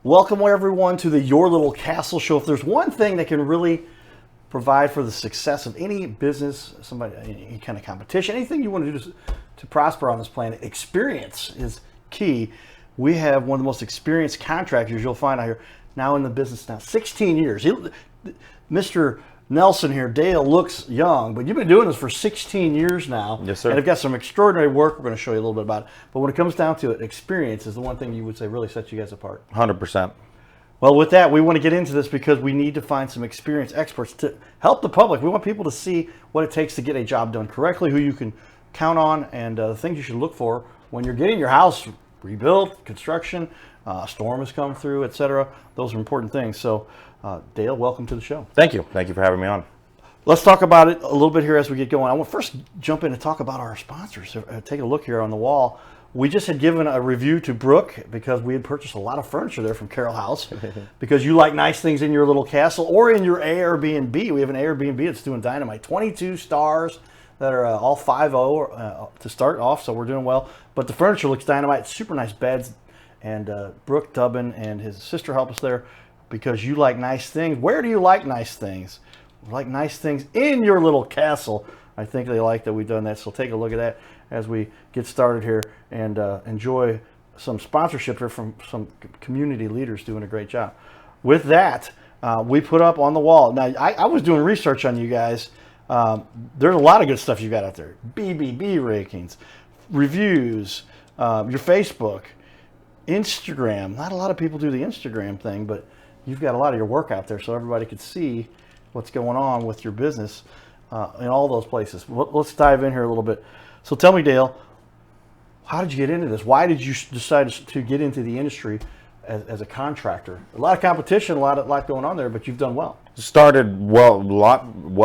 Welcome everyone to the Your Little Castle Show. If there's one thing that can really provide for the success of any business, any kind of competition, anything you want to do to prosper on this planet, experience is key. We have one of the most experienced contractors you'll find out here now in the business now, 16 years. Mr. Nelson here, Dale, looks young, but you've been doing this for 16 years now. Yes, sir. And I've got some extraordinary work we're going to show you a little bit about it. But when it comes down to it, experience is the one thing you would say really sets you guys apart. 100%. Well, with that, we want to get into this because we need to find some experienced experts to help the public. We want people to see what it takes to get a job done correctly, who you can count on, and the things you should look for when you're getting your house rebuilt, construction, storm has come through, etc. Those are important things. So, Dale, welcome to the show. Thank you. Thank you for having me on. Let's talk about it a little bit here as we get going. I want to first jump in and talk about our sponsors. Take a look here on the wall. We just had given a review to Brooke because we had purchased a lot of furniture there from Carroll House because you like nice things in your little castle or in your Airbnb. We have an Airbnb that's doing dynamite. 22 stars that are all 5.0 to start off, so we're doing well. But the furniture looks dynamite. Super nice beds. And Brooke Dubbin and his sister help us there because you like nice things. Where do you like nice things? Like nice things in your little castle. I think they like that we've done that. So take a look at that as we get started here and enjoy some sponsorship here from some community leaders doing a great job. With that, we put up on the wall. Now, I was doing research on you guys. There's a lot of good stuff you got out there. BBB rankings, reviews, your Facebook, Instagram. Not a lot of people do the Instagram thing, but you've got a lot of your work out there so everybody could see what's going on with your business in all those places. Let's dive in here a little bit. So tell me, Dale, how did you get into this? Why did you decide to get into the industry as a contractor? A lot of competition, a lot going on there, but you've done well. Started well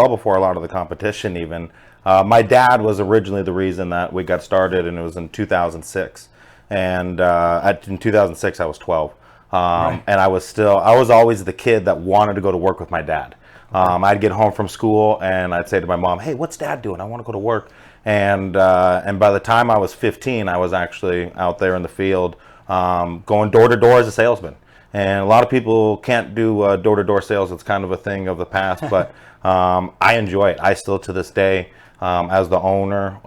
before a lot of the competition even. My dad was originally the reason that we got started, and it was in 2006. And in 2006, I was 12. Right. And I was always the kid that wanted to go to work with my dad. I'd get home from school and I'd say to my mom, "Hey, what's Dad doing? I want to go to work." And by the time I was 15, I was actually out there in the field going door to door as a salesman. And a lot of people can't do door to door sales. It's kind of a thing of the past, but I enjoy it. I still to this day, as the owner,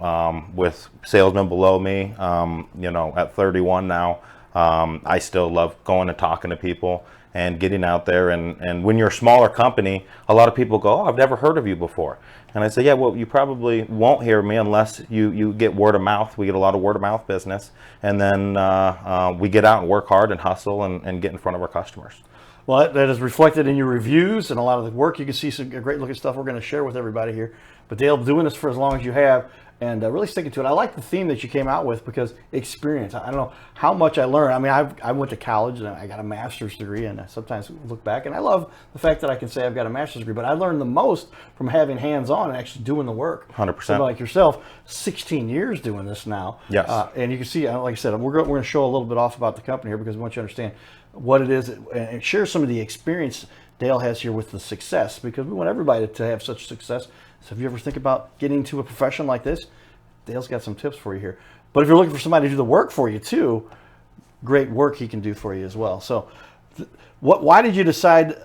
with salesmen below me, at 31 now, I still love going and talking to people and getting out there. And when you're a smaller company, a lot of people go, "Oh, I've never heard of you before." And I say, "Yeah, well, you probably won't hear me unless you get word of mouth." We get a lot of word of mouth business. And then we get out and work hard and hustle and get in front of our customers. Well, that is reflected in your reviews and a lot of the work. You can see some great looking stuff we're going to share with everybody here. But Dale, doing this for as long as you have and really sticking to it. I like the theme that you came out with because experience. I don't know how much I learned. I mean, I went to college and I got a master's degree, and I sometimes look back and I love the fact that I can say I've got a master's degree, but I learned the most from having hands-on and actually doing the work. 100%. Somebody like yourself, 16 years doing this now. Yes. And you can see, like I said, we're going to show a little bit off about the company here because we want you to understand what it is and share some of the experience Dale has here with the success, because we want everybody to have such success. So if you ever think about getting into a profession like this, Dale's got some tips for you here. But if you're looking for somebody to do the work for you too, great work he can do for you as well. So why did you decide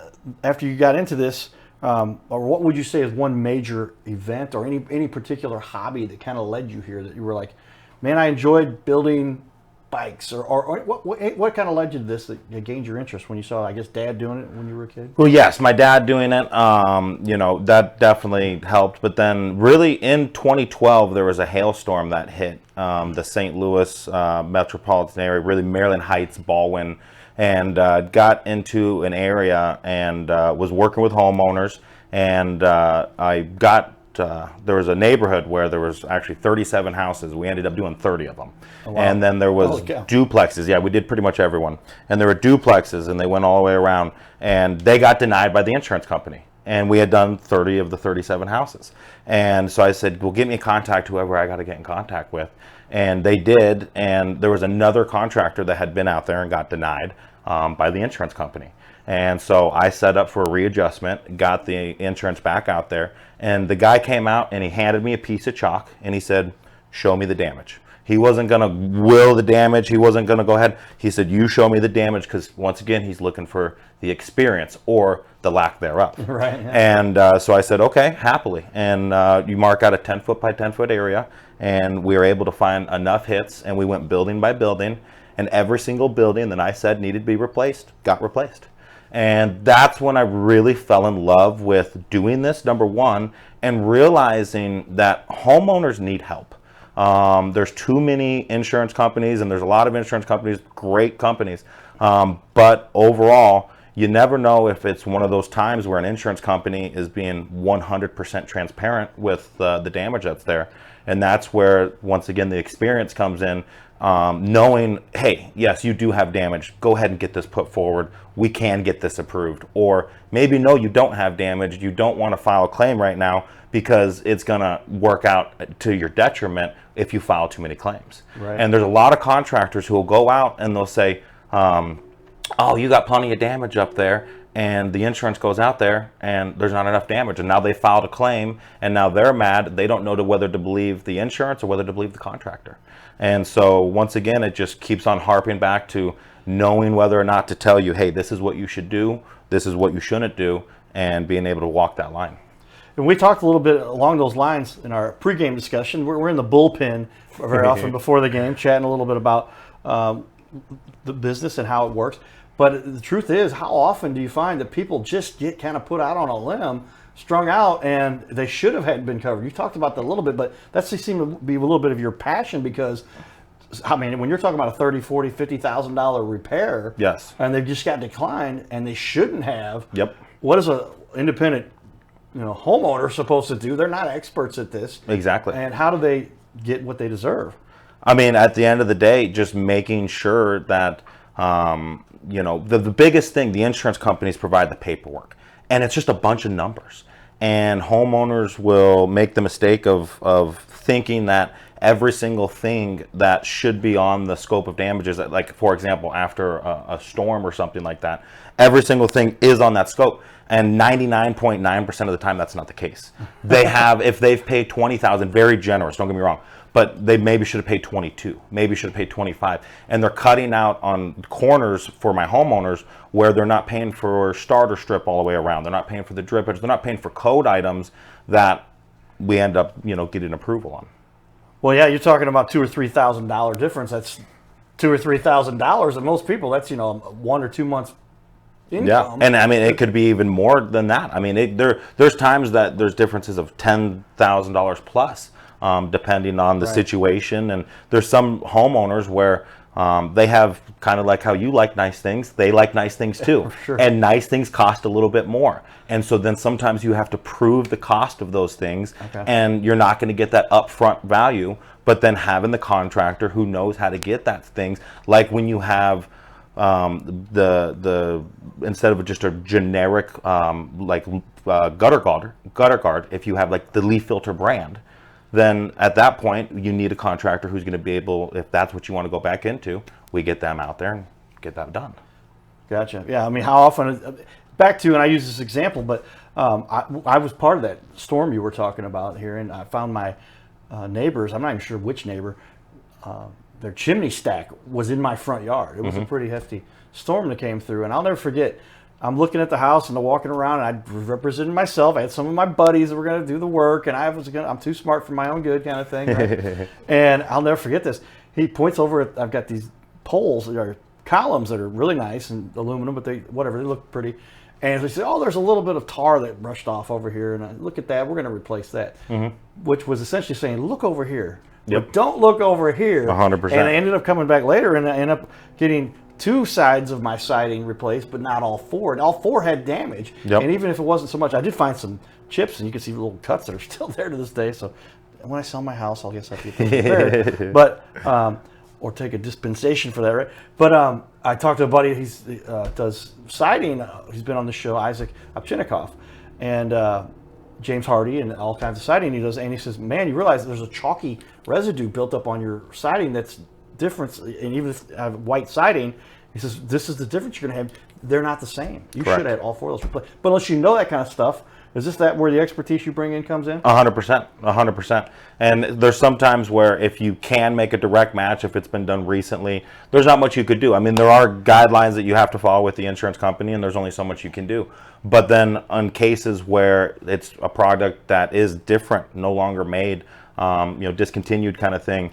after you got into this, or what would you say is one major event or any particular hobby that kind of led you here that you were like, man, I enjoyed building bikes, or what kind of led you to this that gained your interest when you saw, I guess, Dad doing it when you were a kid? Well, yes, my dad doing it, that definitely helped. But then really in 2012, there was a hailstorm that hit the St. Louis metropolitan area, really Maryland Heights, Baldwin, and got into an area and was working with homeowners. And there was a neighborhood where there was actually 37 houses. We ended up doing 30 of them. Oh, wow. And then there was duplexes. Yeah, we did pretty much everyone. And there were duplexes, and they went all the way around. And they got denied by the insurance company. And we had done 30 of the 37 houses. And so I said, well, get me in contact, whoever I got to get in contact with. And they did. And there was another contractor that had been out there and got denied by the insurance company. And so I set up for a readjustment, got the insurance back out there, and the guy came out and he handed me a piece of chalk and he said, "Show me the damage." He wasn't going to will the damage. He wasn't going to go ahead. He said, you show me the damage, because once again, he's looking for the experience or the lack thereof. Right. Yeah. And so I said, okay, happily. And you mark out a 10-foot by 10-foot area, and we were able to find enough hits, and we went building by building, and every single building that I said needed to be replaced got replaced. And that's when I really fell in love with doing this, number one, and realizing that homeowners need help. There's too many insurance companies, and there's a lot of insurance companies, great companies. But overall, you never know if it's one of those times where an insurance company is being 100% transparent with the damage that's there. And that's where, once again, the experience comes in, knowing, hey, yes, you do have damage. Go ahead and get this put forward. We can get this approved. Or maybe, no, you don't have damage. You don't want to file a claim right now because it's going to work out to your detriment if you file too many claims. Right. And there's a lot of contractors who will go out and they'll say, oh, you got plenty of damage up there. And the insurance goes out there and there's not enough damage. And now they filed a claim and now they're mad. They don't know whether to believe the insurance or whether to believe the contractor. And so once again, it just keeps on harping back to knowing whether or not to tell you, hey, this is what you should do, this is what you shouldn't do, and being able to walk that line. And we talked a little bit along those lines in our pregame discussion. We're in the bullpen very often before the game, chatting a little bit about the business and how it works. But the truth is, how often do you find that people just get kind of put out on a limb, strung out, and they should have had been covered? You talked about that a little bit, but that seemed to be a little bit of your passion, because I mean, when you're talking about a $30,000, $40,000, $50,000 repair, yes, and they've just got declined and they shouldn't have. Yep. What is a independent, homeowner supposed to do? They're not experts at this. Exactly. And how do they get what they deserve? I mean, at the end of the day, just making sure that the biggest thing, the insurance companies provide the paperwork, and it's just a bunch of numbers. And homeowners will make the mistake of thinking that every single thing that should be on the scope of damages, like for example, after a storm or something like that, every single thing is on that scope. And 99.9% of the time, that's not the case. They have, if they've paid $20,000, very generous, don't get me wrong, but they maybe should have paid 22, maybe should have paid 25. And they're cutting out on corners for my homeowners where they're not paying for starter strip all the way around. They're not paying for the drippage. They're not paying for code items that we end up, getting approval on. Well, yeah, you're talking about $2,000 or $3,000 difference. That's $2,000 or $3,000, and most people, that's 1 or 2 months income. Yeah, and I mean, it could be even more than that. I mean, there's times that there's differences of $10,000 plus, depending on the situation. And there's some homeowners where they have, kind of like how you like nice things, they like nice things too. Sure. And nice things cost a little bit more. And so then sometimes you have to prove the cost of those things, and you're not going to get that upfront value. But then having the contractor who knows how to get that things, like when you have the instead of just a generic gutter guard, if you have like the leaf filter brand, then at that point you need a contractor who's going to be able, if that's what you want to go back into, we get them out there and get that done. Gotcha. Yeah, I mean, how often, back to, and I use this example, but I was part of that storm you were talking about here, and I found my neighbors, I'm not even sure which neighbor, their chimney stack was in my front yard. It was a pretty hefty storm that came through, and I'll never forget, I'm looking at the house and I'm walking around, and I represented myself. I had some of my buddies that were going to do the work, and I'm too smart for my own good kind of thing. Right? And I'll never forget this. He points over at, I've got these poles, or columns that are really nice and aluminum, but they look pretty. And he said, oh, there's a little bit of tar that brushed off over here, and I look at that, we're going to replace that. Which was essentially saying, look over here. Yep. But don't look over here. 100%. And I ended up coming back later, and I ended up getting 2 sides of my siding replaced, but not all 4. And all 4 had damage. Yep. And even if it wasn't so much, I did find some chips, and you can see little cuts that are still there to this day. So when I sell my house, I'll guess I'll get those repaired. But or take a dispensation for that, right? But I talked to a buddy. He does siding. He's been on the show, Isaac Opchinikoff, and James Hardy, and all kinds of siding he does. And he says, man, you realize there's a chalky residue built up on your siding that's different. And even if I have white siding, he says, this is the difference you're going to have. They're not the same. You Correct. should have all 4 of those replaced. But unless you know that kind of stuff, Is this that where the expertise you bring in comes in? 100%, 100%. And there's sometimes where if you can make a direct match, if it's been done recently, there's not much you could do. I mean, there are guidelines that you have to follow with the insurance company, and there's only so much you can do. But then on cases where it's a product that is different, no longer made, discontinued kind of thing,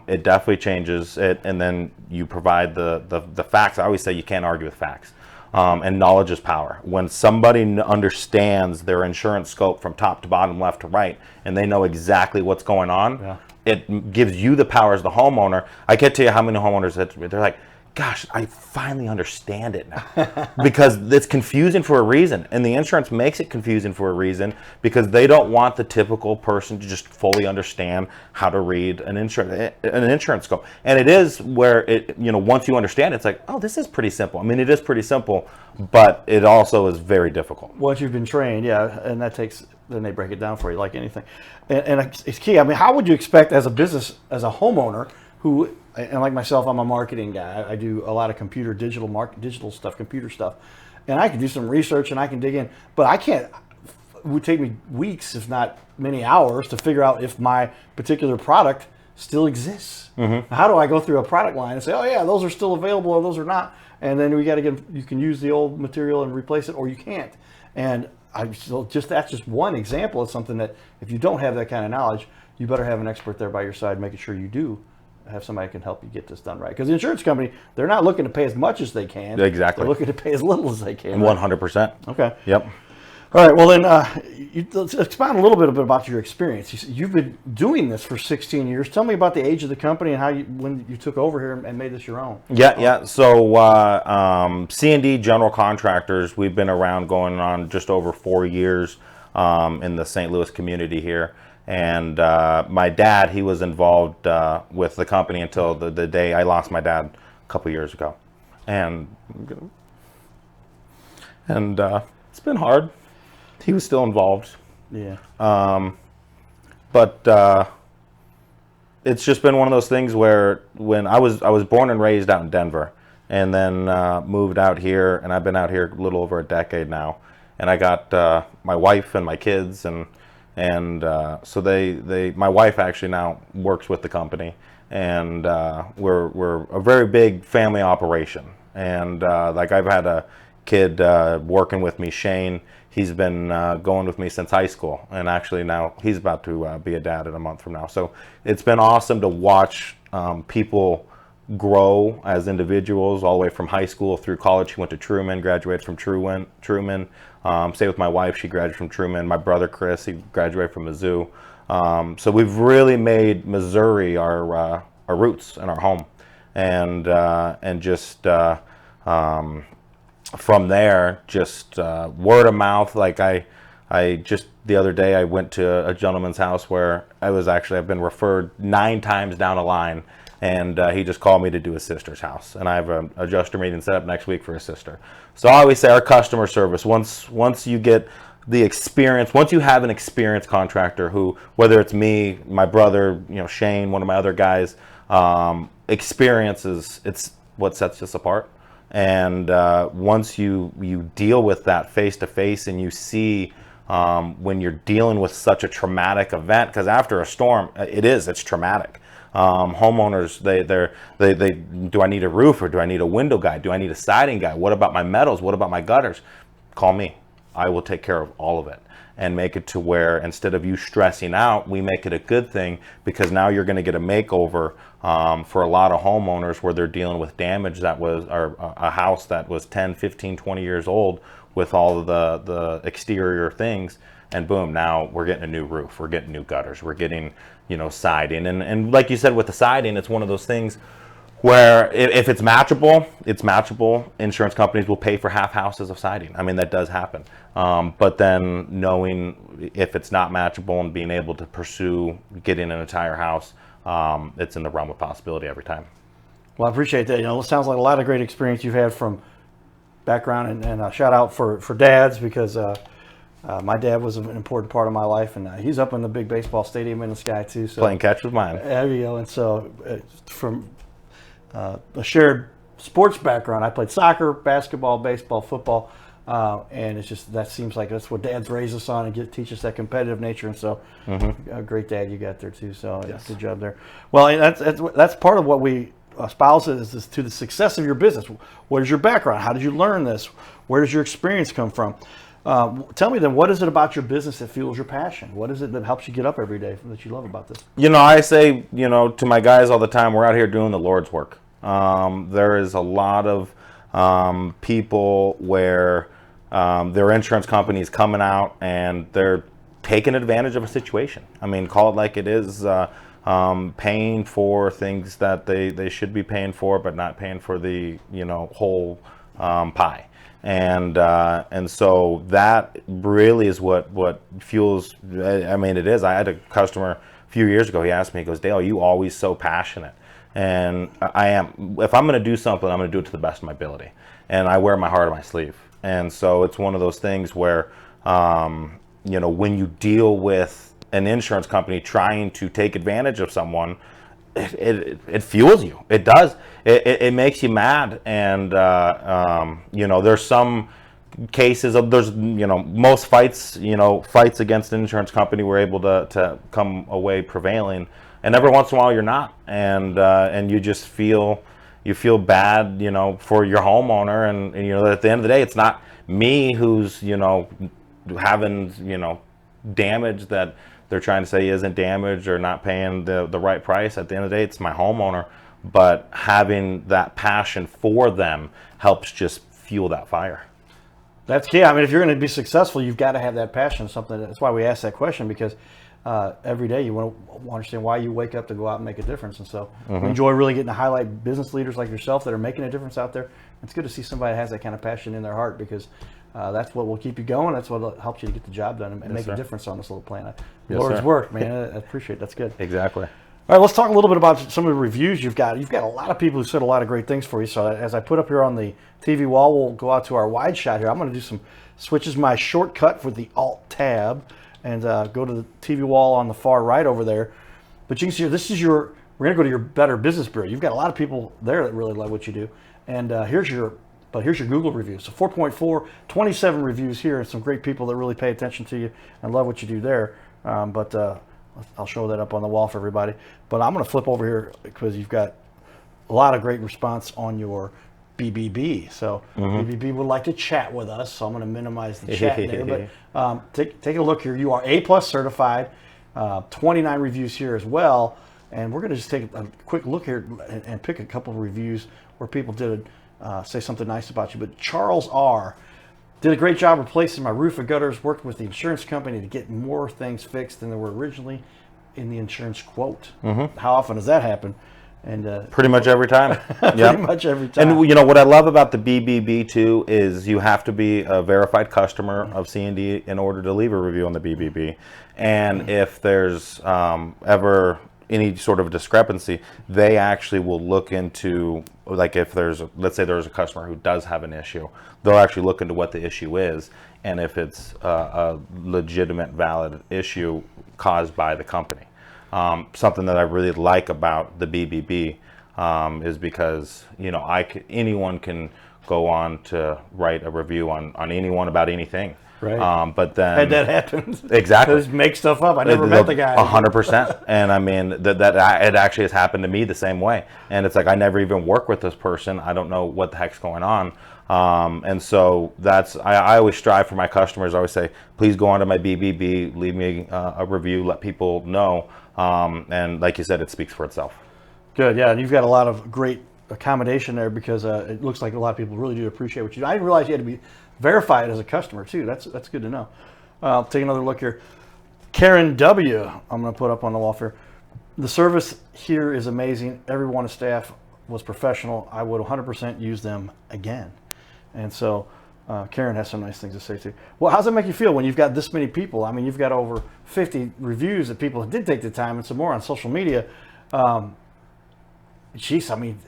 it definitely changes it. And then you provide the facts. I always say you can't argue with facts. And knowledge is power. When somebody understands their insurance scope from top to bottom, left to right, and they know exactly what's going on, it gives you the power as the homeowner. I can't tell you how many homeowners they're like, gosh, I finally understand it now. Because it's confusing for a reason. And the insurance makes it confusing for a reason because they don't want the typical person to just fully understand how to read an insurance scope. And it is where once you understand it, it's like, oh, this is pretty simple. I mean, it is pretty simple, but it also is very difficult. Once you've been trained, and then they break it down for you like anything. And it's key. I mean, how would you expect as a business, as a homeowner who, and like myself, I'm a marketing guy. I do a lot of digital stuff, computer stuff, and I can do some research and I can dig in. But I can't. It would take me weeks, if not many hours, to figure out if my particular product still exists. Mm-hmm. How do I go through a product line and say, oh yeah, those are still available or those are not? And then you can use the old material and replace it, or you can't. And that's just one example of something that if you don't have that kind of knowledge, you better have an expert there by your side, making sure you do have somebody who can help you get this done right. Because the insurance company, they're not looking to pay as much as they can. Exactly. They're looking to pay as little as they can. 100%. Okay. Yep. All right. Well, then let's expound a little bit about your experience. You've been doing this for 16 years. Tell me about the age of the company and when you took over here and made this your own. Yeah. So C&D General Contractors, we've been around going on just over 4 years in the St. Louis community here. And my dad, he was involved with the company until the day I lost my dad a couple years ago. And it's been hard. He was still involved. Yeah. But it's just been one of those things where when I was born and raised out in Denver and then moved out here, and I've been out here a little over a decade now. And I got my wife and my kids, and so my wife actually now works with the company, and we're a very big family operation. And like I've had a kid working with me, Shane. He's been going with me since high school, and actually now he's about to be a dad in a month from now. So it's been awesome to watch people grow as individuals all the way from high school through college. He went to Truman, graduated from Truman. Same with my wife, she graduated from Truman. My brother Chris, he graduated from Mizzou. So we've really made Missouri our roots and our home, and just from there, just word of mouth. Like I just the other day I went to a gentleman's house where I've been referred 9 times down the line. And he just called me to do his sister's house. And I have an adjuster meeting set up next week for his sister. So I always say our customer service, once you get the experience, once you have an experienced contractor who, whether it's me, my brother, Shane, one of my other guys, experiences, it's what sets us apart. And once you deal with that face to face, and you see when you're dealing with such a traumatic event, because after a storm, it's traumatic. Homeowners, they do I need a roof, or do I need a window guy? Do I need a siding guy? What about my metals? What about my gutters? Call me. I will take care of all of it and make it to where instead of you stressing out, we make it a good thing, because now you're going to get a makeover for a lot of homeowners where they're dealing with damage that was, or a house that was 10, 15, 20 years old with all of the exterior things. And boom, now we're getting a new roof, we're getting new gutters, we're getting, siding. And like you said with the siding, it's one of those things where if it's matchable, it's matchable. Insurance companies will pay for half houses of siding. I mean, that does happen. But then knowing if it's not matchable and being able to pursue getting an entire house, it's in the realm of possibility every time. Well, I appreciate that. It sounds like a lot of great experience you've had from background, and a shout out for dads, because my dad was an important part of my life, and he's up in the big baseball stadium in the sky too. So playing catch with mine. There you go. And so from a shared sports background, I played soccer, basketball, baseball, football. And it's just, that seems like that's what dads raise us on and teach us that competitive nature. And so, a great dad you got there too. So good job there. Well, and that's part of what we espouse is to the success of your business. What is your background? How did you learn this? Where does your experience come from? Tell me then, what is it about your business that fuels your passion? What is it that helps you get up every day that you love about this? I say, to my guys all the time, we're out here doing the Lord's work. There is a lot of people where their insurance company is coming out and they're taking advantage of a situation. I mean, call it like it is, paying for things that they should be paying for, but not paying for the whole pie. And so that really is what fuels. I mean, it is. I had a customer a few years ago. He asked me, he goes, "Dale, are you always so passionate?" And I am. If I'm going to do something, I'm going to do it to the best of my ability, and I wear my heart on my sleeve. And so it's one of those things where, when you deal with an insurance company trying to take advantage of someone, it fuels you. It does. It makes you mad. And there's some cases of most fights against an insurance company we're able to come away prevailing, and every once in a while you're not, and you just feel bad for your homeowner, and at the end of the day it's not me who's having damage that they're trying to say isn't damaged or not paying the right price. At the end of the day, it's my homeowner. But having that passion for them helps just fuel that fire. That's key. I mean, if you're going to be successful, you've got to have that passion. That's why we ask that question, because every day you want to understand why you wake up to go out and make a difference. And so we enjoy really getting to highlight business leaders like yourself that are making a difference out there. It's good to see somebody that has that kind of passion in their heart, because that's what will keep you going. That's what helps you to get the job done and make a difference on this little planet. Lord's work, man. I appreciate it. That's good. Exactly. All right, let's talk a little bit about some of the reviews you've got. You've got a lot of people who said a lot of great things for you. So as I put up here on the TV wall, we'll go out to our wide shot here. I'm going to do some switches, my shortcut for the Alt tab, and go to the TV wall on the far right over there. But you can see we're going to go to your Better Business Bureau. You've got a lot of people there that really love what you do. And here's your Google review. So 4.4, 27 reviews here, and some great people that really pay attention to you and love what you do there. I'll show that up on the wall for everybody. But I'm going to flip over here because you've got a lot of great response on your BBB. So BBB would like to chat with us, so I'm going to minimize the chat there. But take a look here. You are A+ certified, 29 reviews here as well. And we're going to just take a quick look here and pick a couple of reviews where people did say something nice about you. But Charles R. did a great job replacing my roof and gutters, worked with the insurance company to get more things fixed than there were originally in the insurance quote. How often does that happen? And pretty much every time. Pretty much every time. And what I love about the BBB too is you have to be a verified customer of C&D in order to leave a review on the BBB. And if there's ever any sort of discrepancy, they actually will look into, like, if let's say there's a customer who does have an issue, they'll actually look into what the issue is, and if it's a legitimate, valid issue caused by the company. Something that I really like about the BBB is because anyone can go on to write a review on anyone about anything. Right. But then had that happen. Exactly. Just make stuff up. I never met the guy. 100%. And I mean that it actually has happened to me the same way. And it's like I never even work with this person. I don't know what the heck's going on. And so I always strive for my customers. I always say, please go onto my BBB, leave me a review, let people know. And like you said, it speaks for itself. Good. Yeah. And you've got a lot of great accommodation there, because it looks like a lot of people really do appreciate what you do. I didn't realize you had to be verified as a customer too. That's good to know. Take another look here. Karen W. I'm going to put up on the wall here. The service here is amazing. Everyone on staff was professional. I would 100% use them again. And so Karen has some nice things to say too. Well, how's that make you feel when you've got this many people? I mean, you've got over 50 reviews that people did take the time, and some more on social media. Geez, I mean,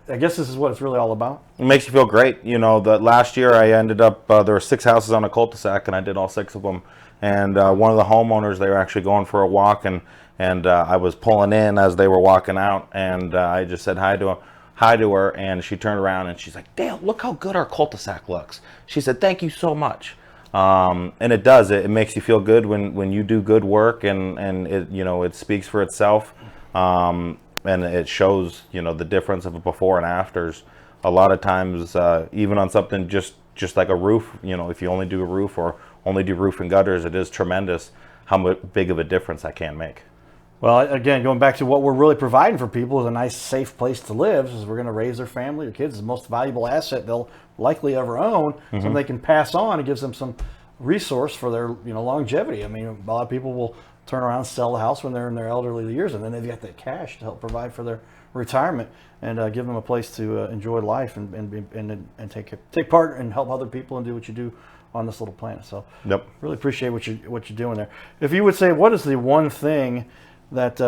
I guess this is what it's really all about. It makes you feel great. The last year I ended up, there were 6 houses on a cul-de-sac, and I did all 6 of them. And one of the homeowners, they were actually going for a walk, and I was pulling in as they were walking out, and I just said hi to them. hi to her, and she turned around and she's like, Dale, look how good our cul-de-sac looks. She said, thank you so much. And it does. It makes you feel good when you do good work, and it, you know, it speaks for itself. And it shows, you know, the difference of before and afters. A lot of times, even on something just like a roof, you know, if you only do a roof or only do roof and gutters, it is tremendous how big of a difference that can make. Well, again, going back to what we're really providing for people is a nice, safe place to live. Is we're going to raise their family, their kids, is the most valuable asset they'll likely ever own. Something they can pass on. It gives them some resource for their, you know, longevity. I mean, a lot of people will turn around and sell the house when they're in their elderly years, and then they've got that cash to help provide for their retirement and give them a place to enjoy life and take part and help other people and do what you do on this little planet. So, Yep. Really appreciate what you're doing there. If you would say, what is the one thing that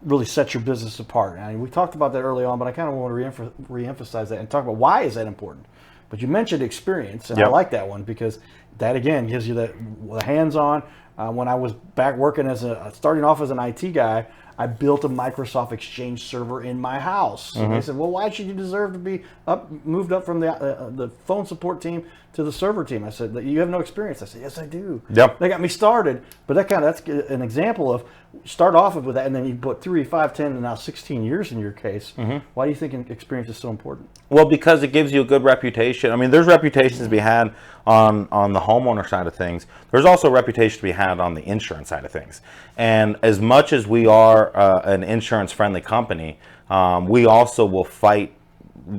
really sets your business apart? I mean, we talked about that early on, but I kind of want to reemphasize that and talk about why is that important. But you mentioned experience, and I like that one because that again gives you the hands-on. When I was back working starting off as an IT guy, I built a Microsoft Exchange server in my house. And they said, well, why should you deserve to be moved up from the phone support team to the server team? I said, you have no experience. I said, yes, I do. Yep. They got me started. But that's an example of start off with that, and then you put 3, 5, 10, and now 16 years in your case. Why do you think experience is so important? Well, because it gives you a good reputation. I mean, there's reputations to be had on the homeowner side of things. There's also a reputation to be had on the insurance side of things. And as much as we are an insurance-friendly company, we also will fight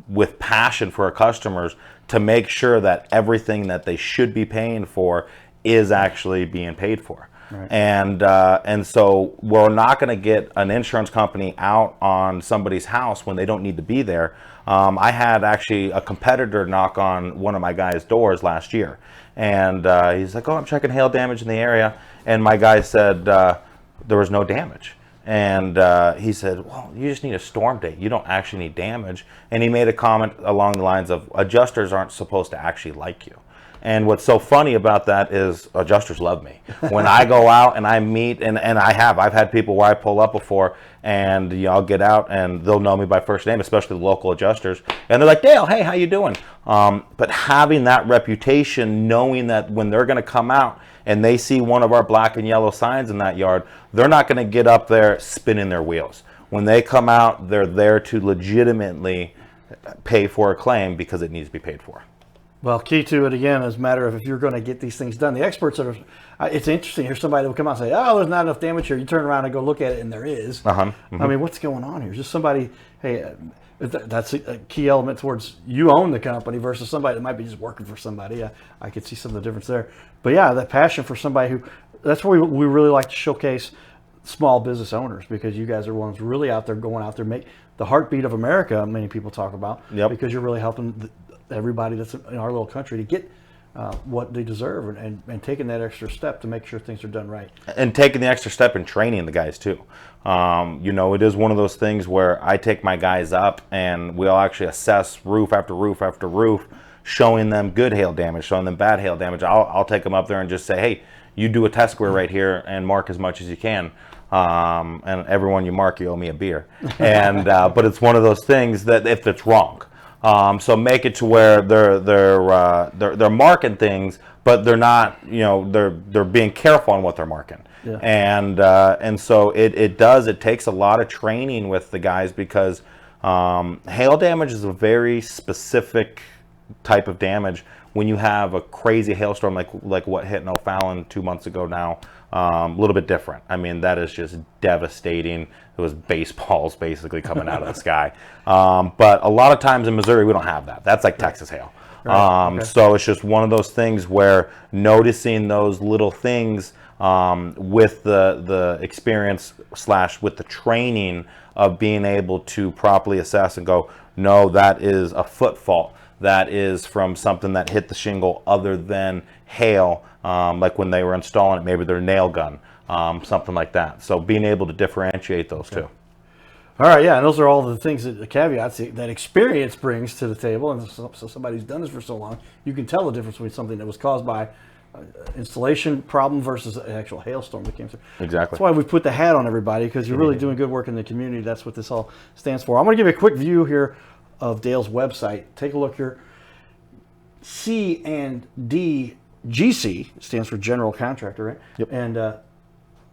with passion for our customers to make sure that everything that they should be paying for is actually being paid for. Right. And so we're not going to get an insurance company out on somebody's house when they don't need to be there. I had actually a competitor knock on one of my guys' doors last year, and he's like, "Oh, I'm checking hail damage in the area," and my guy said there was no damage. And he said, well, you just need a storm date. You don't actually need damage. And he made a comment along the lines of, adjusters aren't supposed to actually like you. And what's so funny about that is adjusters love me. When I go out and I meet, and I've had people where I pull up before, and you know, I'll get out and they'll know me by first name, especially the local adjusters. And they're like, Dale, hey, how you doing? But having that reputation, knowing that when they're going to come out and they see one of our black and yellow signs in that yard, they're not going to get up there spinning their wheels. When they come out, they're there to legitimately pay for a claim because it needs to be paid for. Well, key to it, again, is a matter of if you're going to get these things done. The experts are, it's interesting. Here's somebody that will come out and say, oh, there's not enough damage here. You turn around and go look at it, and there is. I mean, what's going on here? Just somebody, hey, that's a key element towards you own the company versus somebody that might be just working for somebody. I could see some of the difference there. But yeah, that passion for somebody who, that's where we really like to showcase small business owners, because you guys are ones really out there, going out there, make the heartbeat of America, many people talk about, because you're really helping everybody that's in our little country to get what they deserve, and taking that extra step to make sure things are done right. And taking the extra step in training the guys too. You know, it is one of those things where I take my guys up and we'll actually assess roof after roof after roof, showing them good hail damage, showing them bad hail damage. I'll take them up there and just say, hey, you do a test square right here and mark as much as you can. And everyone you mark, you owe me a beer. And but it's one of those things that if it's wrong. So make it to where they're marking things, but they're not, you know, they're being careful on what they're marking. Yeah. And so it takes a lot of training with the guys, because hail damage is a very specific type of damage. When you have a crazy hailstorm like what hit in O'Fallon 2 months ago now, a little bit different. I mean, that is just devastating. It was baseballs basically coming out of the sky. But a lot of times in Missouri, we don't have that. That's like Texas hail. Right. So it's just one of those things where noticing those little things with the experience / with the training of being able to properly assess and go, no, that is a foot fault. That is from something that hit the shingle other than hail, like when they were installing it, maybe their nail gun, something like that. So being able to differentiate those two. All right, yeah, and those are all the things, the caveats that experience brings to the table. And so somebody who's done this for so long, you can tell the difference between something that was caused by installation problem versus an actual hailstorm that came through. Exactly. That's why we put the hat on everybody, because you're really doing good work in the community. That's what this all stands for. I'm going to give you a quick view here of Dale's website. Take a look here. C&D GC stands for General Contractor, right? Yep. And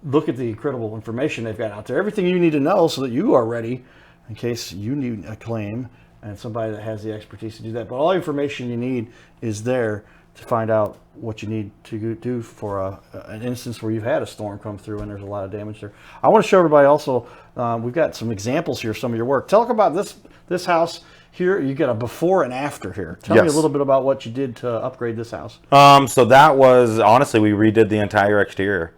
look at the incredible information they've got out there. Everything you need to know so that you are ready in case you need a claim and somebody that has the expertise to do that. But all the information you need is there to find out what you need to do for an instance where you've had a storm come through and there's a lot of damage there. I want to show everybody also, we've got some examples here of some of your work. Tell us about this house here. You got a before and after here. Tell me a little bit about what you did to upgrade this house. So that was, honestly, we redid the entire exterior.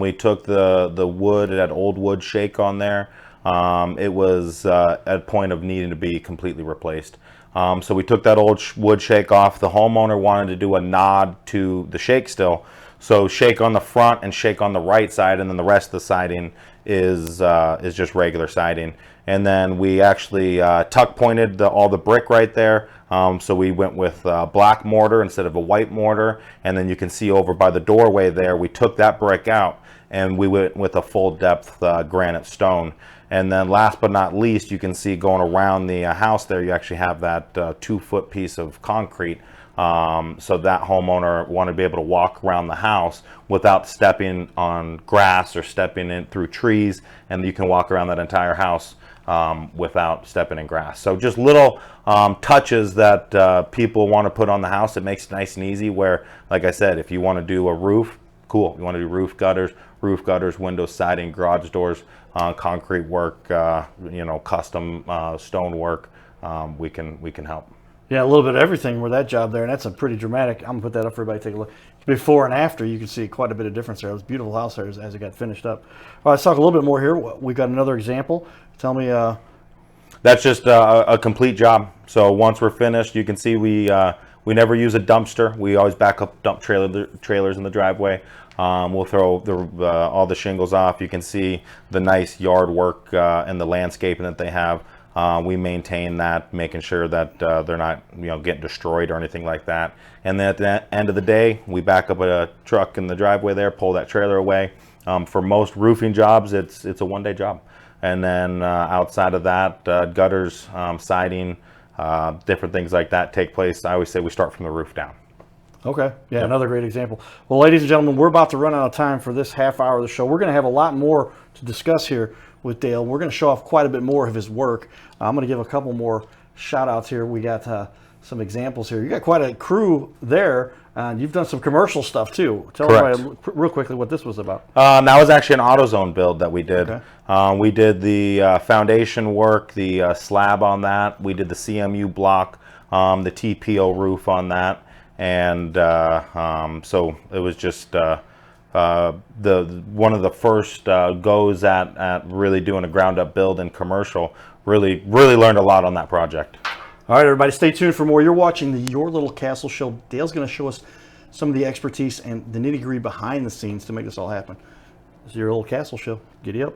We took the wood, it had old wood shake on there. It was at a point of needing to be completely replaced. So we took that old wood shake off. The homeowner wanted to do a nod to the shake still. So shake on the front and shake on the right side, and then the rest of the siding is just regular siding. And then we actually tuck pointed all the brick right there. So we went with black mortar instead of a white mortar. And then you can see over by the doorway there, we took that brick out and we went with a full depth granite stone. And then last but not least, you can see going around the house there, you actually have that 2-foot piece of concrete. So that homeowner wanted to be able to walk around the house without stepping on grass or stepping in through trees, and you can walk around that entire house without stepping in grass. So just little touches that people want to put on the house. It makes it nice and easy where, like I said, if you want to do a roof, cool. You want to do roof gutters, windows, siding, garage doors, concrete work, custom stone work, we can help. Yeah, a little bit of everything with that job there, and that's a pretty dramatic. I'm gonna put that up for everybody to take a look. Before and after, you can see quite a bit of difference there. It was a beautiful house there as it got finished up. All right, let's talk a little bit more here. We got another example. Tell me. That's just a complete job. So once we're finished, you can see we never use a dumpster. We always back up dump trailers in the driveway. We'll throw all the shingles off. You can see the nice yard work and the landscaping that they have. We maintain that, making sure that they're not getting destroyed or anything like that. And then at the end of the day, we back up a truck in the driveway there, pull that trailer away. For most roofing jobs, it's a one-day job. And then outside of that, gutters, siding, different things like that take place. I always say we start from the roof down. Okay. Yeah, another great example. Well, ladies and gentlemen, we're about to run out of time for this half hour of the show. We're going to have a lot more to discuss here with Dale. We're going to show off quite a bit more of his work. I'm going to give a couple more shout outs here. We got some examples here. You got quite a crew there. You've done some commercial stuff too. Tell everybody real quickly what this was about. That was actually an AutoZone build that we did. Okay. We did the foundation work, the slab on that. We did the CMU block, the TPO roof on that. And so it was just one of the first goes at really doing a ground up build in commercial. Really learned a lot on that project. All right, everybody, stay tuned for more. You're watching the Your Little Castle Show. Dale's going to show us some of the expertise and the nitty-gritty behind the scenes to make this all happen. This is Your Little Castle Show. Giddy up.